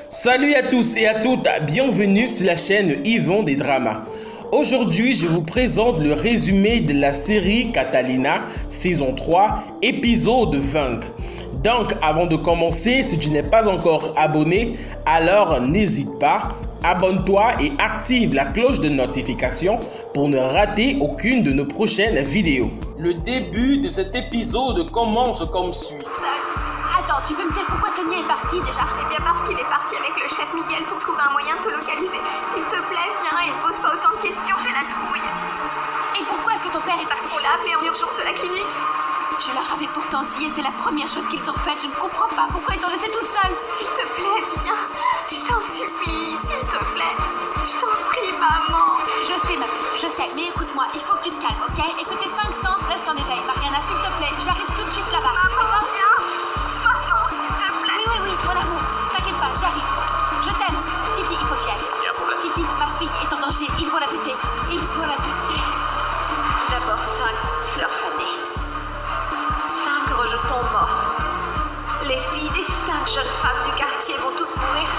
Salut à tous et à toutes, bienvenue sur la chaîne Yvon des Dramas. Aujourd'hui, je vous présente le résumé de la série Catalina, saison 3, épisode 20. Donc, avant de commencer, si tu n'es pas encore abonné, alors n'hésite pas, abonne-toi et active la cloche de notification pour ne rater aucune de nos prochaines vidéos. Le début de cet épisode commence comme suit. Attends, tu peux me dire pourquoi Tony est parti déjà? Eh bien parce qu'il est parti avec le chef Miguel pour trouver un moyen de te localiser. S'il te plaît, viens et pose pas autant de questions, j'ai la trouille. Et pourquoi est-ce que ton père est parti? On l'a appelé en urgence de la clinique. Je leur avais pourtant dit et c'est la première chose qu'ils ont faite. Je ne comprends pas pourquoi ils t'ont laissé toute seule. S'il te plaît, viens. Je t'en supplie, s'il te plaît. Je t'en prie, maman. Je sais, ma puce, je sais. Mais écoute-moi, il faut que tu te calmes, ok? Et que tes 5 sens restent en éveil. Mariana, s'il te plaît, j'arrive tout de suite là-bas. D'accord? Oui, mon amour, t'inquiète pas, j'arrive. Je t'aime. Titi, il faut que j'y aille. Titi, ma fille est en danger, il faut la buter. Il faut la buter. D'abord 5 fleurs fanées. 5 rejetons morts. Les filles des 5 jeunes femmes du quartier vont toutes mourir.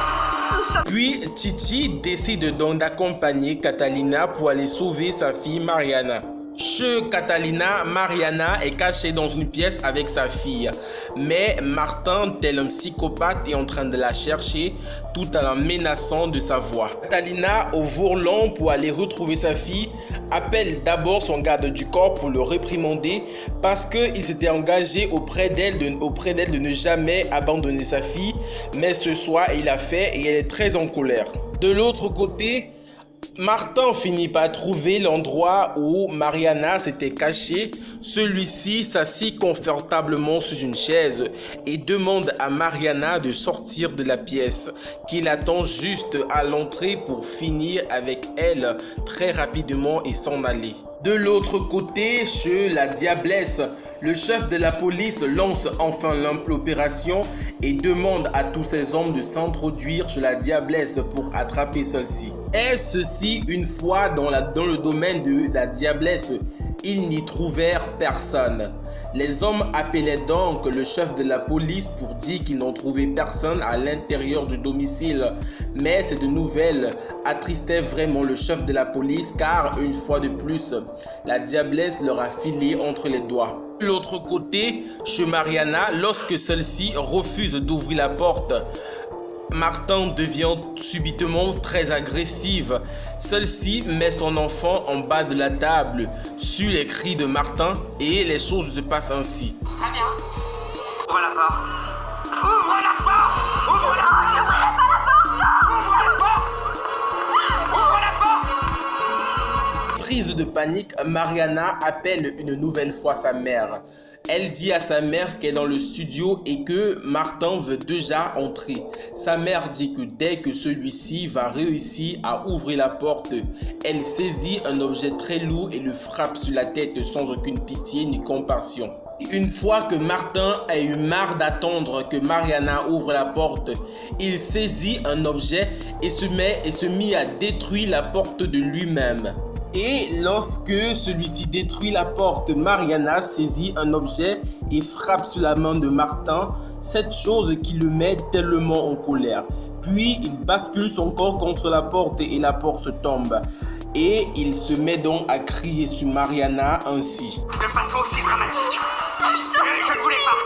Nous sommes... Puis Titi décide donc d'accompagner Catalina pour aller sauver sa fille Mariana. Chez Catalina, Mariana est cachée dans une pièce avec sa fille. Mais Martin, tel un psychopathe, est en train de la chercher tout en la menaçant de sa voix. Catalina, au volant pour aller retrouver sa fille, appelle d'abord son garde du corps pour le réprimander parce qu'il s'était engagé auprès d'elle de ne jamais abandonner sa fille. Mais ce soir, il l'a fait et elle est très en colère. De l'autre côté, Martin finit par trouver l'endroit où Mariana s'était cachée. Celui-ci s'assit confortablement sur une chaise et demande à Mariana de sortir de la pièce, qu'il attend juste à l'entrée pour finir avec elle très rapidement et s'en aller. De l'autre côté, chez la Diablesse, le chef de la police lance enfin l'opération et demande à tous ses hommes de s'introduire chez la Diablesse pour attraper celle-ci. Et ceci, une fois dans le domaine de la Diablesse, ils n'y trouvèrent personne. Les hommes appelaient donc le chef de la police pour dire qu'ils n'ont trouvé personne à l'intérieur du domicile. Mais cette nouvelle attristait vraiment le chef de la police car une fois de plus, la Diablesse leur a filé entre les doigts. De l'autre côté, chez Mariana, lorsque celle-ci refuse d'ouvrir la porte, Martin devient subitement très agressive. Celle-ci met son enfant en bas de la table, sur les cris de Martin et les choses se passent ainsi. Très bien. Ouvre la porte. Ouvre la porte. Ouvre la porte. J'ouvrirai pas la porte, non. Ouvre la porte. Ouvre la porte. Prise de panique, Mariana appelle une nouvelle fois sa mère. Elle dit à sa mère qu'elle est dans le studio et que Martin veut déjà entrer. Sa mère dit que dès que celui-ci va réussir à ouvrir la porte, elle saisit un objet très lourd et le frappe sur la tête sans aucune pitié ni compassion. Une fois que Martin a eu marre d'attendre que Mariana ouvre la porte, il saisit un objet et se mit à détruire la porte de lui-même. Et lorsque celui-ci détruit la porte, Mariana saisit un objet et frappe sur la main de Martin, cette chose qui le met tellement en colère. Puis il bascule son corps contre la porte et la porte tombe. Et il se met donc à crier sur Mariana ainsi. De façon aussi dramatique. Je ne voulais pas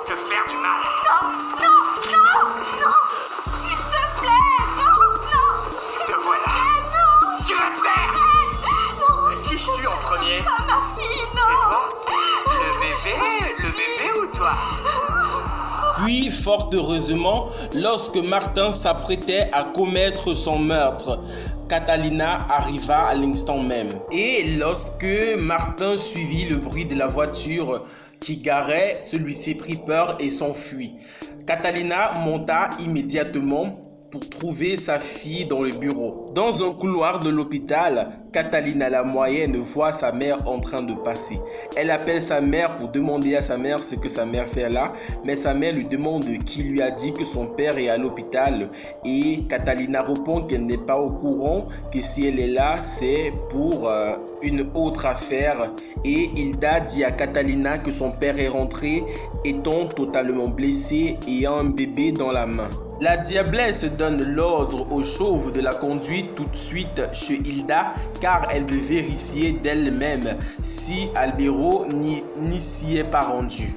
te faire du mal. Non. S'il te plaît, non. Te voilà. Non. Tu vas te faire. Fiches-tu en premier? Ah, ma fille, C'est non. toi? Le bébé ou toi? Puis, fort heureusement, lorsque Martin s'apprêtait à commettre son meurtre, Catalina arriva à l'instant même. Et lorsque Martin suivit le bruit de la voiture qui garait, celui-ci prit peur et s'enfuit. Catalina monta immédiatement pour trouver sa fille dans le bureau. Dans un couloir de l'hôpital, Catalina la moyenne voit sa mère en train de passer. Elle appelle sa mère pour demander à sa mère ce que sa mère fait là, mais sa mère lui demande qui lui a dit que son père est à l'hôpital et Catalina répond qu'elle n'est pas au courant, que si elle est là, c'est pour une autre affaire. Et Hilda dit à Catalina que son père est rentré étant totalement blessé et a un bébé dans la main. La diablesse donne l'ordre au chauve de la conduire tout de suite chez Hilda car elle veut vérifier d'elle-même si Albero n'y s'y est pas rendu.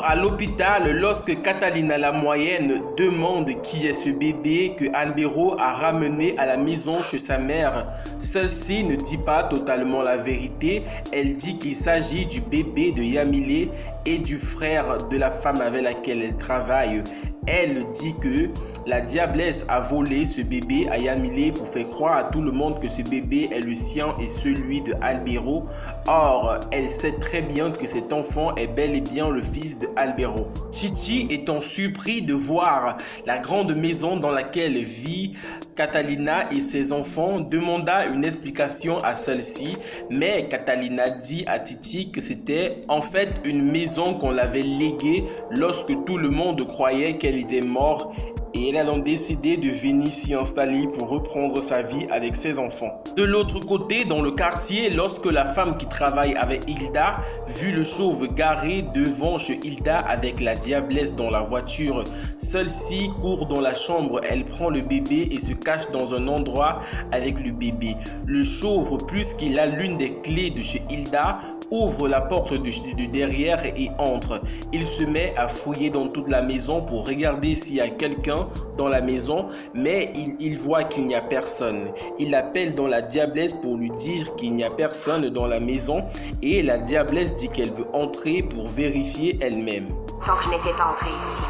À l'hôpital, lorsque Catalina la moyenne demande qui est ce bébé que Albero a ramené à la maison chez sa mère, celle-ci ne dit pas totalement la vérité. Elle dit qu'il s'agit du bébé de Yamile et du frère de la femme avec laquelle elle travaille. Elle dit que la diablesse a volé ce bébé à Yamile pour faire croire à tout le monde que ce bébé est le sien et celui de Albero. Or, elle sait très bien que cet enfant est bel et bien le fils de Albero. Titi, étant surpris de voir la grande maison dans laquelle vit Catalina et ses enfants, demanda une explication à celle-ci, mais Catalina dit à Titi que c'était en fait une maison qu'on l'avait léguée lorsque tout le monde croyait qu'elle était morte. Et elle a donc décidé de venir s'y installer pour reprendre sa vie avec ses enfants. De l'autre côté, dans le quartier, lorsque la femme qui travaille avec Hilda vit le chauve garé devant chez Hilda avec la diablesse dans la voiture, celle-ci court dans la chambre, elle prend le bébé et se cache dans un endroit avec le bébé. Le chauve, puisqu'il a l'une des clés de chez Hilda, ouvre la porte de derrière et entre. Il se met à fouiller dans toute la maison pour regarder s'il y a quelqu'un dans la maison, mais il voit qu'il n'y a personne. Il appelle dans la diablesse pour lui dire qu'il n'y a personne dans la maison et la diablesse dit qu'elle veut entrer pour vérifier elle-même. Tant que je n'étais pas entrée ici,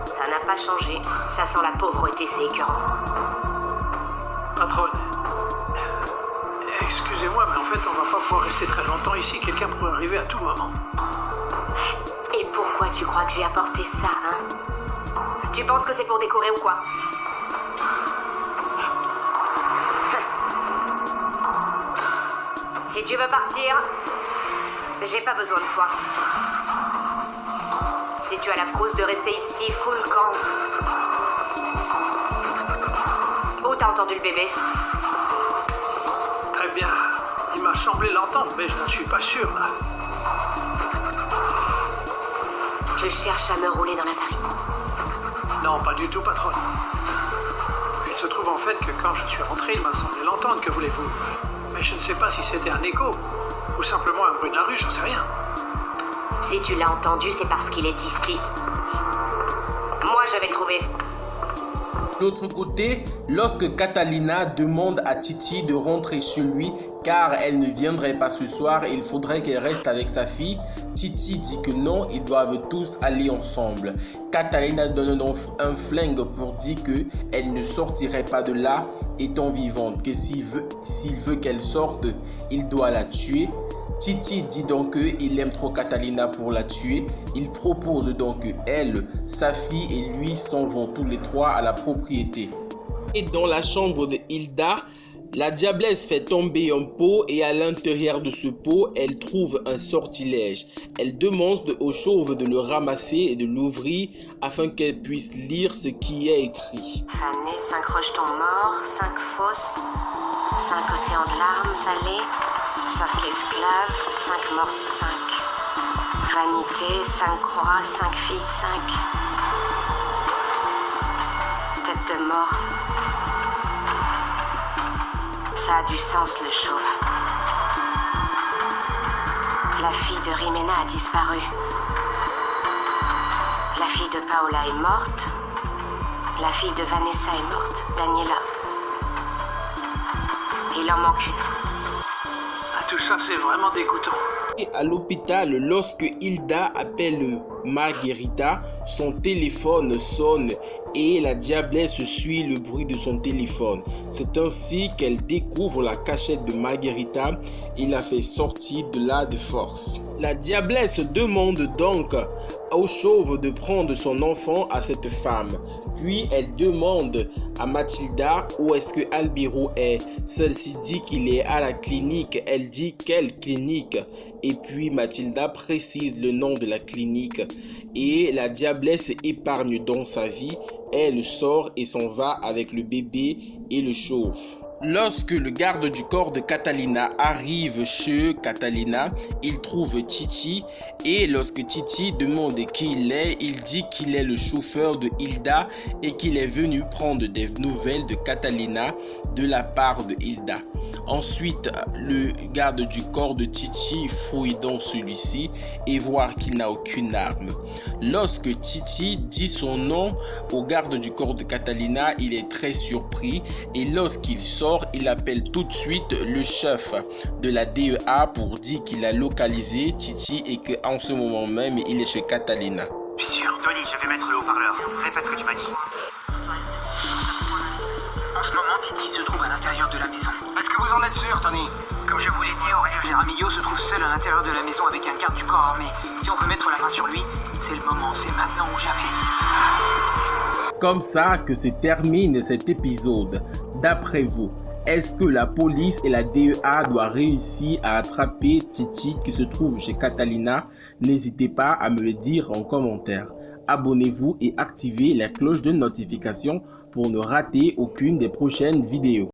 ça n'a pas changé. Ça sent la pauvreté, c'est écœurant. Patronne, excusez-moi, mais en fait, on va pas pouvoir rester très longtemps ici. Quelqu'un pourrait arriver à tout moment. Et pourquoi tu crois que j'ai apporté ça, hein? Tu penses que c'est pour décorer ou quoi? Si tu veux partir, j'ai pas besoin de toi. Si tu as la frousse de rester ici, fous le camp. Où t'as entendu le bébé? Eh bien, il m'a semblé l'entendre, mais je n'en suis pas sûr, là. Tu cherches à me rouler dans la farine? Non, pas du tout, patronne. Il se trouve en fait que quand je suis rentré, il m'a semblé l'entendre, que voulez-vous? Mais je ne sais pas si c'était un écho, ou simplement un bruit de la rue, j'en sais rien. Si tu l'as entendu, c'est parce qu'il est ici. Moi, je vais le trouver. De l'autre côté, lorsque Catalina demande à Titi de rentrer chez lui car elle ne viendrait pas ce soir et il faudrait qu'elle reste avec sa fille, Titi dit que non, ils doivent tous aller ensemble. Catalina donne donc un flingue pour dire qu'elle ne sortirait pas de là étant vivante, que s'il veut qu'elle sorte, il doit la tuer. Titi dit donc qu'il aime trop Catalina pour la tuer. Il propose donc qu'elle, sa fille et lui s'en vont tous les trois à la propriété. Et dans la chambre de Hilda, la diablesse fait tomber un pot et à l'intérieur de ce pot, elle trouve un sortilège. Elle demande au chauve de le ramasser et de l'ouvrir afin qu'elle puisse lire ce qui est écrit. Fané, 5 rejetons morts, 5 fosses, 5 océans de larmes salées, 5 esclaves, 5 mortes, 5. Vanité, 5 croix, 5 filles, 5. Tête de mort. Ça a du sens, le chauve. La fille de Rimena a disparu. La fille de Paola est morte. La fille de Vanessa est morte, Daniela. Il en manque une. Tout ça, c'est vraiment dégoûtant. Et à l'hôpital, lorsque Hilda appelle Margherita, son téléphone sonne et la diablesse suit le bruit de son téléphone. C'est ainsi qu'elle découvre la cachette de Margherita et la fait sortir de là de force. La diablesse demande donc au chauve de prendre son enfant à cette femme. Puis elle demande à Mathilda où est-ce que Albero est. Celle-ci dit qu'il est à la clinique. Elle dit quelle clinique? Et puis Mathilda précise le nom de la clinique. Et la diablesse épargne dans sa vie. Elle sort et s'en va avec le bébé et le chauve. Lorsque le garde du corps de Catalina arrive chez Catalina, il trouve Titi et lorsque Titi demande qui il est, il dit qu'il est le chauffeur de Hilda et qu'il est venu prendre des nouvelles de Catalina de la part de Hilda. Ensuite, le garde du corps de Titi fouille dans celui-ci et voit qu'il n'a aucune arme. Lorsque Titi dit son nom au garde du corps de Catalina, il est très surpris et lorsqu'il sort, il appelle tout de suite le chef de la DEA pour dire qu'il a localisé Titi et qu'en ce moment même, il est chez Catalina. Je suis sûr. Tony, je vais mettre le haut-parleur. Répète ce que tu m'as dit. En ce moment, Titi se trouve à l'intérieur de la maison. Est-ce que vous en êtes sûr, Tony? Comme je vous l'ai dit, Aurelio Jaramillo se trouve seul à l'intérieur de la maison avec un garde du corps armé. Si on veut mettre la main sur lui, c'est le moment, c'est maintenant ou jamais. Comme ça que se termine cet épisode. D'après vous, est-ce que la police et la DEA doivent réussir à attraper Titi qui se trouve chez Catalina? N'hésitez pas à me le dire en commentaire. Abonnez-vous et activez la cloche de notification pour ne rater aucune des prochaines vidéos.